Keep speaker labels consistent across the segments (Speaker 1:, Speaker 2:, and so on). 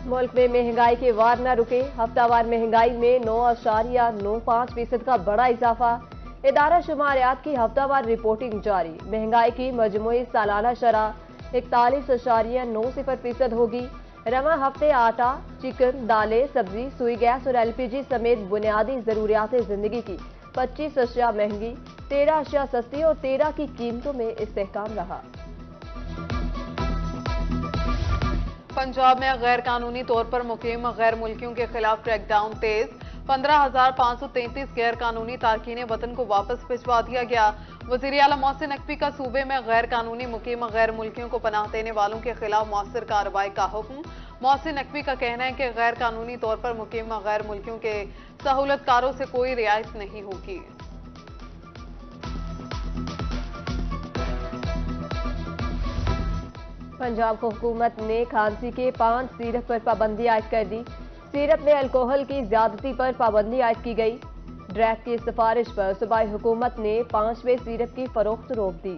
Speaker 1: मुल्क में महंगाई के वार न रुके, हफ्तावार महंगाई में 9.95% का बड़ा इजाफा। इदारा शुमारियात की हफ्तावार रिपोर्टिंग जारी। महंगाई की मजमूई सालाना शरह 41.90% होगी। रवा हफ्ते आटा, चिकन, दालें, सब्जी, सुई गैस और LPG समेत बुनियादी जरूरियात जिंदगी की 25 अशिया महंगी, 13 अशिया सस्ती और 13 की कीमतों में इस्तेहकाम रहा।
Speaker 2: पंजाब में गैर कानूनी तौर पर मुकीम गैर मुल्कियों के खिलाफ क्रैकडाउन तेज। 15,533 गैर कानूनी तारकीन वतन को वापस भिजवा दिया गया। वज़ीर आला मोहसिन नकवी का सूबे में गैर कानूनी मुकीम गैर मुल्कियों को पनाह देने वालों के खिलाफ मौसर कार्रवाई का हुक्म। मोहसिन नकवी का कहना है कि गैर कानूनी तौर पर मुकीम गैर मुल्कियों के सहूलतकारों से कोई रियायत नहीं होगी।
Speaker 1: पंजाब हुकूमत ने खांसी के 5 सिरप पर पाबंदी आयद कर दी। सिरप में अल्कोहल की ज्यादती पर पाबंदी आयद की गई। ड्रैग की सिफारिश पर सूबाई हुकूमत ने 5वें सिरप की फरोख्त रोक दी।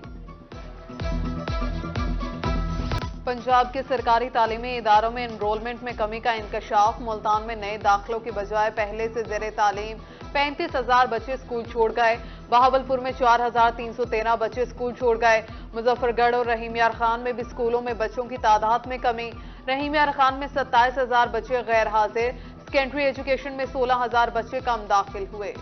Speaker 2: पंजाब के सरकारी तालीमी इदारों में एनरोलमेंट में कमी का इंकशाफ। मुल्तान में नए दाखिलों की बजाय पहले से ज़ेरे तालीम 35,000 बच्चे स्कूल छोड़ गए। बहावलपुर में 4,313 बच्चे स्कूल छोड़ गए। मुजफ्फरगढ़ और रहीम यार खान में भी स्कूलों में बच्चों की तादाद में कमी। रहीम यार खान में 27,000 बच्चे गैर हाजिर। सेकेंडरी एजुकेशन में 16,000 बच्चे कम दाखिल हुए।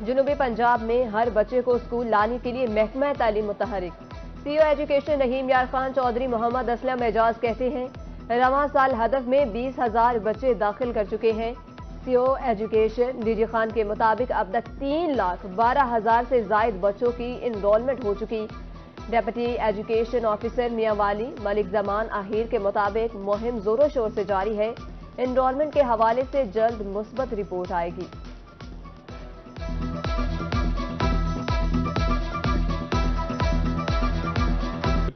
Speaker 1: जुनूबी पंजाब में हर बच्चे को स्कूल लाने के लिए महकमा तालीम मुतहरिक। CEO एजुकेशन रहीम यार खान चौधरी मोहम्मद असलम एजाज कहते हैं रवां साल हदफ में 20,000 बच्चे दाखिल कर चुके हैं। CEO एजुकेशन डीजी खान के मुताबिक अब तक 3,12,000 से जायद बच्चों की इनरोलमेंट हो चुकी। डेप्यूटी एजुकेशन ऑफिसर मियां वाली मलिक जमान आहिर के मुताबिक मुहिम जोरों शोर से जारी है। इनरोलमेंट के हवाले से जल्द मुस्बत रिपोर्ट आएगी।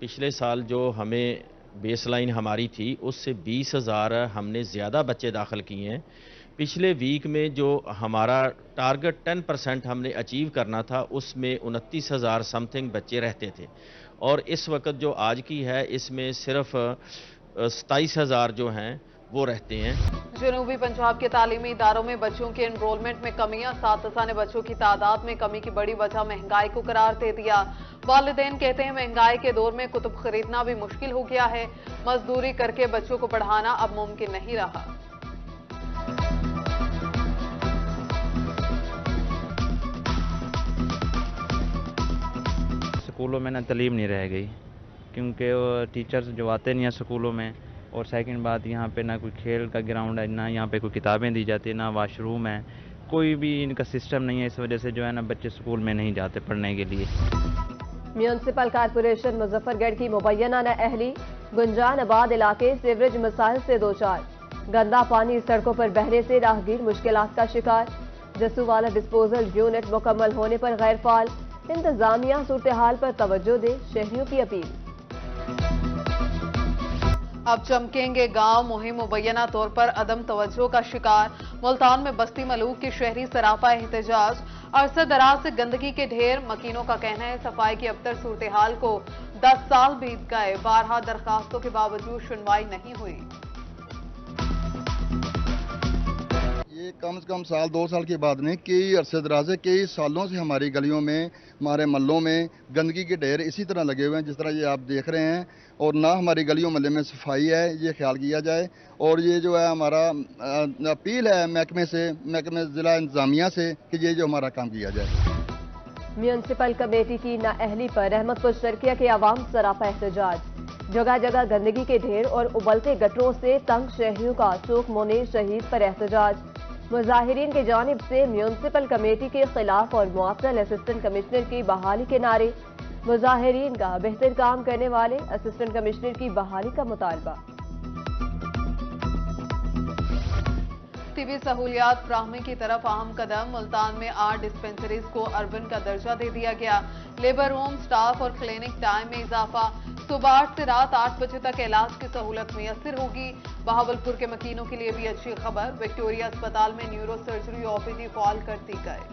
Speaker 3: पिछले साल जो हमें बेसलाइन हमारी थी उससे 20,000 हमने ज़्यादा बच्चे दाखिल किए हैं। पिछले वीक में जो हमारा टारगेट 10% हमने अचीव करना था उसमें 29,000 समथिंग बच्चे रहते थे और इस वक्त जो आज की है इसमें सिर्फ 27,000 जो हैं वो रहते हैं।
Speaker 2: जनूबी पंजाब के तालीमी इदारों में बच्चों के एनरोलमेंट में कमियां। 7 बच्चों की तादाद में कमी की बड़ी वजह महंगाई को करार दे दिया। वालिदैन कहते हैं महंगाई के दौर में कुतुब खरीदना भी मुश्किल हो गया है। मजदूरी करके बच्चों को पढ़ाना अब मुमकिन नहीं रहा।
Speaker 4: स्कूलों में ना तालीम नहीं रह गई क्योंकि टीचर्स जो आते नहीं हैं स्कूलों में, और सेकंड बात यहाँ पे ना कोई खेल का ग्राउंड है, ना यहाँ पे कोई किताबें दी जाती है, ना वॉशरूम है, कोई भी इनका सिस्टम नहीं है। इस वजह से जो है ना बच्चे स्कूल में नहीं जाते पढ़ने के लिए।
Speaker 1: म्यूनसिपल कारपोरेशन मुजफ्फरगढ़ की मुबैना नाअहली। गुंजान आबाद इलाके सीवरेज मसाइल से दो चार। गंदा पानी सड़कों पर बहने से राहगीर मुश्किलात का शिकार। जसूवाला डिस्पोजल यूनिट मुकम्मल होने पर गैर फाल। इंतजामिया सूरत हाल पर तवज्जो दे, शहरियों की अपील।
Speaker 2: अब चमकेंगे गांव। मुहिम मुबैना तौर पर अदम तवज्जो का शिकार। मुल्तान में बस्ती मलूक की शहरी सरापा एहतजाज। अरसे दराज से गंदगी के ढेर। मकीनों का कहना है सफाई की अबतर सूरत हाल को 10 साल बीत गए, बारहा दरखास्तों के बावजूद सुनवाई नहीं हुई।
Speaker 5: ये कम से कम साल 2 साल के बाद नहीं, कई अरसे दराज से कई सालों से हमारी गलियों में, हमारे महल्लों में गंदगी के ढेर इसी तरह लगे हुए हैं जिस तरह ये आप देख रहे हैं। और ना हमारी गलियों महल्ले में सफाई है, ये ख्याल किया जाए। और ये जो है हमारा अपील है महकमे ज़िला इंतजामिया से कि ये जो हमारा काम किया जाए।
Speaker 1: म्यूनसिपल कमेटी की नाअहली पर रहमतपुर शर्किया के अवाम सरापा एहतजाज। जगह जगह गंदगी के ढेर और उबलते गटरों से तंग शहरियों का चौक मोने शहीद पर एहतजाज। मुजाहिरीन की जानिब से म्यूनसिपल कमेटी के खिलाफ और मुअत्तल असिस्टेंट कमिश्नर की बहाली के नारे। मुजाहिरीन का बेहतर काम करने वाले असिस्टेंट कमिश्नर की बहाली का मुतालबा।
Speaker 2: टीबी सहूलियात फ्राहमी की तरफ अहम कदम। मुल्तान में 8 डिस्पेंसरीज को अर्बन का दर्जा दे दिया गया। लेबर रूम, स्टाफ और क्लिनिक टाइम में इजाफा। सुबह 8 से रात 8 बजे तक इलाज की सहूलत मुयस्सर होगी। बहावलपुर के मकीनों के लिए भी अच्छी खबर। विक्टोरिया अस्पताल में न्यूरो सर्जरी OPD फॉल कर दी गई।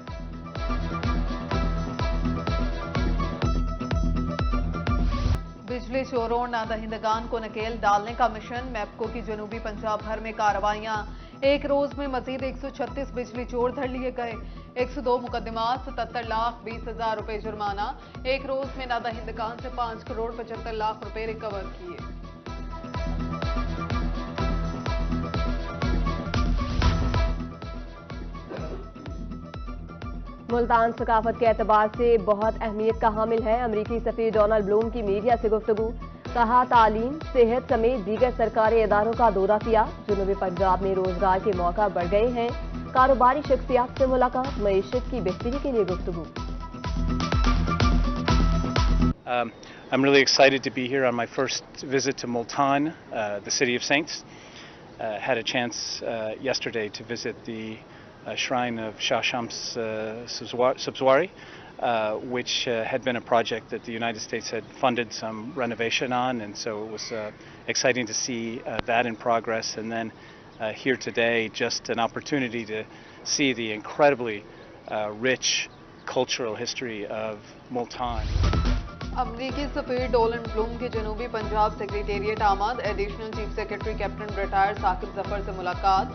Speaker 2: बिजली चोरों नादहिंदगान को नकेल डालने का मिशन। मैप्को की जनूबी पंजाब भर में कार्रवाइयां। एक रोज में मजीद 136 बिजली चोर धर लिए गए। 102 मुकदमात, 77,20,000 रुपए जुर्माना। एक रोज में नादहिंदगान से 5 करोड़ 75 लाख रुपए रिकवर किए।
Speaker 1: मुल्तान सकाफत के एतबार से बहुत अहमियत का हामिल है। अमरीकी सफीर डोनाल्ड ब्लूम की मीडिया से गुफ्तगू। कहा तालीम, सेहत समेत दीगर सरकारी इदारों का दौरा किया। जनूबी पंजाब में रोजगार के मौका बढ़ गए हैं। कारोबारी शख्सियात से मुलाकात, मईशत की बेहतरी के लिए गुफ्तगू।
Speaker 6: I'm really excited to be here on my first visit to Multan, the city of saints. Had a chance yesterday to visit the shrine of Shah Shams Subzwari, which had been a project that the United States had funded some renovation on, and so it was exciting to see that in progress. And then here today, just an opportunity to see the incredibly rich cultural history of Multan.
Speaker 2: अमरीकी सफीर Donald Blome के जनूबी Punjab secretariat आमद। Additional chief secretary captain retired Saqib Zafar से मुलाकात।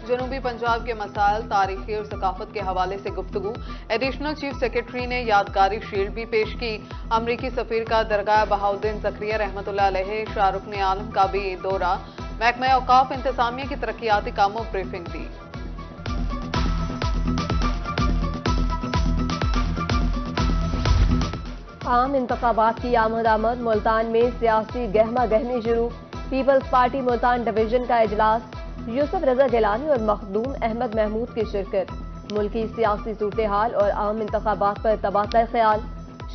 Speaker 2: जनूबी पंजाब के मसाइल, तारीखी और सकाफत के हवाले से गुफ्तगू। एडिशनल चीफ सेक्रेटरी ने यादगारी शील्ड भी पेश की। अमरीकी सफीर का दरगाह बहाउद्दीन ज़करिया रहमतुल्लाह अलैह शाहरुख ने आलम का भी दौरा। महकमा औकाफ इंतजामिया की तरक्याती कामों ब्रीफिंग दी।
Speaker 1: आम इंतखाबात की आमद मुल्तान में सियासी गहमा गहमी शुरू। पीपल्स पार्टी मुल्तान डिवीजन का इजलास। यूसुफ रजा गिलानी और मखदूम अहमद महमूद की शिरकत। मुल्की सियासी सूरत हाल और आम इंतखाबात पर तबादला ख्याल।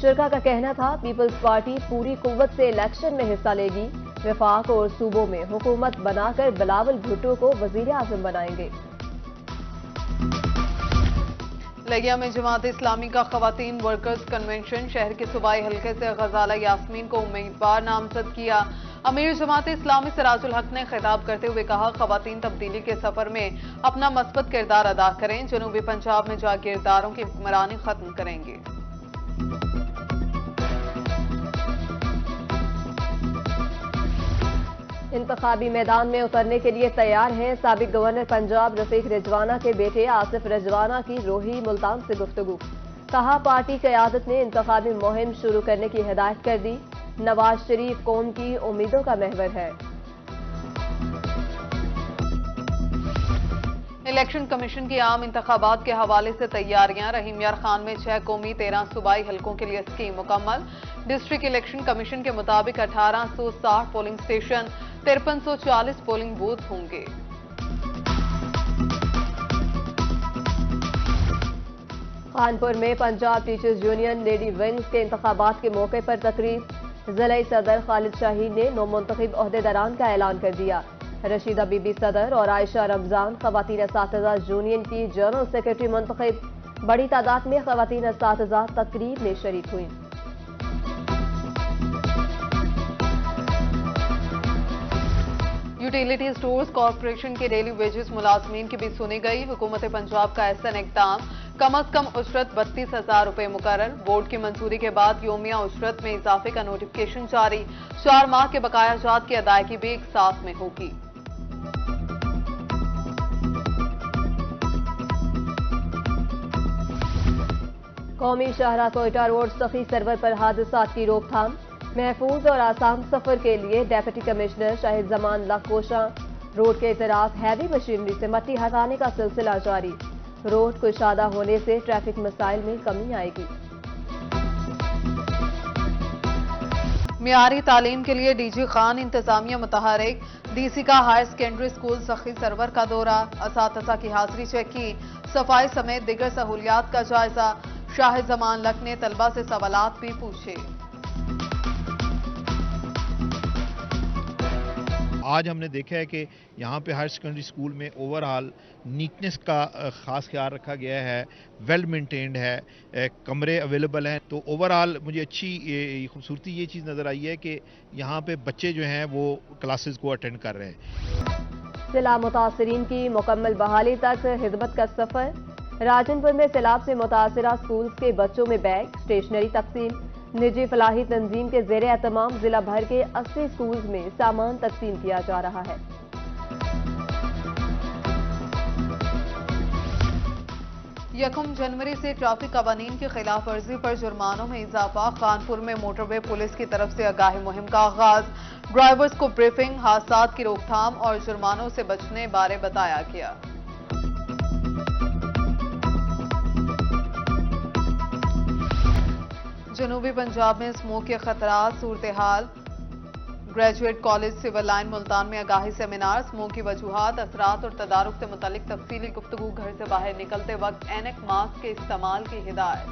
Speaker 1: शुरका का कहना था पीपल्स पार्टी पूरी कुव्वत से इलेक्शन में हिस्सा लेगी। वफाक और सूबों में हुकूमत बनाकर बिलावल भुट्टो को वजीर आजम बनाएंगे।
Speaker 2: लगिया में जमात इस्लामी का खवातीन वर्कर्स कन्वेंशन। शहर के सूबाई हल्के से गजाला यास्मीन को उम्मीदवार नामजद किया। अमीर जमात इस्लामी सिराजुल हक ने खिताब करते हुए कहा, खवातीन तब्दीली के सफर में अपना मस्बत किरदार अदा करें। जनूबी पंजाब में जागीरदारों की हुक्मरानी खत्म करेंगे।
Speaker 1: इंतखाबी मैदान में उतरने के लिए तैयार हैं साबिक गवर्नर पंजाब रफीक रिजवाना के बेटे आसिफ रिजवाना की रोही मुल्तान से गुफ्तगू। कहा, पार्टी क़यादत ने इंतखाबी मुहिम शुरू करने की हिदायत कर दी। नवाज शरीफ कौम की उम्मीदों का महवर है।
Speaker 2: इलेक्शन कमीशन की आम इंतखाबात के हवाले से तैयारियां। रहीम यार खान में 6 कौमी 13 सूबाई हलकों के लिए स्कीम मुकम्मल। डिस्ट्रिक्ट इलेक्शन कमीशन के मुताबिक 1860 पोलिंग स्टेशन, 5340 पोलिंग बूथ होंगे।
Speaker 1: कानपुर में Punjab teachers union lady wings के इंतखाबात के मौके पर तकरीब। जिला सदर खालिद शाहीन ने नौमुंतखब ओहदेदारान का ऐलान कर दिया। रशीदा बीबी सदर और आयशा रमजान खवातीन असातिज़ा यूनियन की जनरल सेक्रेटरी मुंतखब। बड़ी तादाद में खवातीन असातिज़ा तकरीब में शरीक हुई।
Speaker 2: यूटिलिटी स्टोर्स कॉरपोरेशन के डेली वेजेस मुलाजमीन की भी सुनी गई। हुकूमत पंजाब का ऐसा इक़दाम, कम अज कम उजरत 32,000 रुपए मुकर्रर। बोर्ड की मंजूरी के बाद योमिया उजरत में इजाफे का नोटिफिकेशन जारी। 4 माह के बकाया जात की अदायगी भी एक साथ में होगी।
Speaker 1: कौमी शाहरा कोयटा रोड सखी सर्वर पर हादसात की रोकथाम। महफूज और आसान सफर के लिए डेप्यूटी कमिश्नर शाहिद जमान लखकोशा रोड के इतराफ हैवी मशीनरी से मट्टी हटाने का सिलसिला जारी। रोड कुशादा होने से ट्रैफिक मसाइल में कमी आएगी।
Speaker 2: मियारी तालीम के लिए डीजी खान इंतजामिया मुतहरिक। डीसी का हायर सेकेंडरी स्कूल सखी सरवर का दौरा। असातिज़ा की हाजिरी चेक की। सफाई समेत दीगर सहूलियात का जायजा। शाहिद जमान लख ने तलबा से सवालात भी पूछे।
Speaker 7: आज हमने देखा है कि यहाँ पे हायर सेकेंडरी स्कूल में ओवरऑल नीटनेस का ख़ास ख्याल रखा गया है। वेल मेंटेन्ड है, कमरे अवेलेबल हैं। तो ओवरऑल मुझे अच्छी खूबसूरती ये चीज़ नज़र आई है कि यहाँ पे बच्चे जो हैं वो क्लासेस को अटेंड कर रहे हैं।
Speaker 1: जिला मुतासरीन की मुकम्मल बहाली तक खिदमत का सफ़र। راجنپور میں سیلاب سے متاثرہ سکولز کے بچوں میں بیگ اسٹیشنری تقسیم، نجی فلاحی تنظیم کے زیر اہتمام ضلع بھر کے 80 سکولز میں سامان تقسیم کیا جا رہا ہے۔
Speaker 2: یکم جنوری سے ٹریفک قوانین کی خلاف ورزی پر جرمانوں میں اضافہ، خانپور میں موٹر وے پولیس کی طرف سے آگاہی مہم کا آغاز، ڈرائیورز کو بریفنگ، حادثات کی روک تھام اور جرمانوں سے بچنے بارے بتایا گیا۔ جنوبی پنجاب میں اسموگ کے خطرات صورتحال، graduate college civil line Multan میں آگاہی سیمینار، اسموگ کی وجوہات، اثرات اور تدارک سے متعلق تفصیلی گفتگو، گھر سے باہر نکلتے وقت اینک ماسک کے استعمال کی ہدایت۔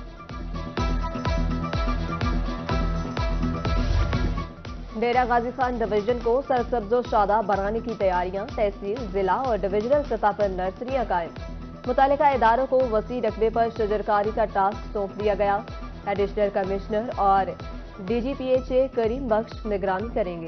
Speaker 1: ڈیرہ غازی خان ڈویژن کو سرسبز و شاداب بنانے کی تیاریاں، تحصیل، ضلع اور ڈویژنل سطح پر نرسریاں قائم، متعلقہ اداروں کو وسیع رقبے پر شجرکاری کا ٹاسک سونپ دیا گیا، ایڈیشنل کمشنر اور D G P H A Karim Bakhsh نگرانی کریں گے۔